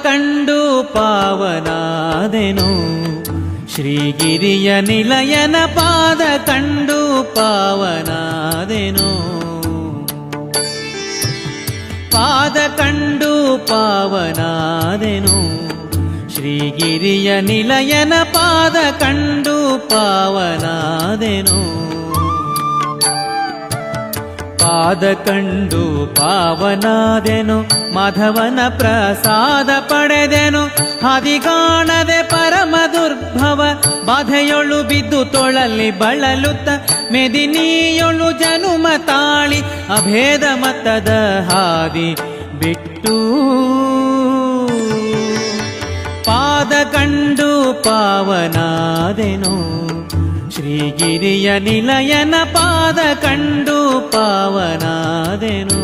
ಕಂಡು ಪಾವನಾದೆನು ಶ್ರೀಗಿರಿಯ ನಿಲಯನ ಪಾದ ಕಂಡು ಪಾವನಾದೆನು ಪಾದ ಕಂಡು ಪಾವನಾದೆನು ಶ್ರೀಗಿರಿಯ ನಿಲಯನ ಪಾದ ಕಂಡು ಪಾವನಾದೆನು ಪಾದ ಕಂಡು ಪಾವನಾದೆನು ಮಾಧವನ ಪ್ರಸಾದ ಪಡೆದೆನು ಹದಿಗಾಣದೆ ಪರಮ ದುರ್ಭವ ಬಾಧೆಯೊಳು ಬಿದ್ದು ತೊಳಲಿ ಬಳಲುತ್ತ ಮೆದಿನಿಯೊಳು ಜನುಮ ತಾಳಿ ಅಭೇದ ಮತದ ಹಾದಿ ಬಿಟ್ಟು ಪಾದ ಕಂಡು ಪಾವನಾದೆನು ಶ್ರೀಗಿರಿಯ ನಿಲಯನ ಪಾದ ಕಂಡು ಪಾವನಾದೆನು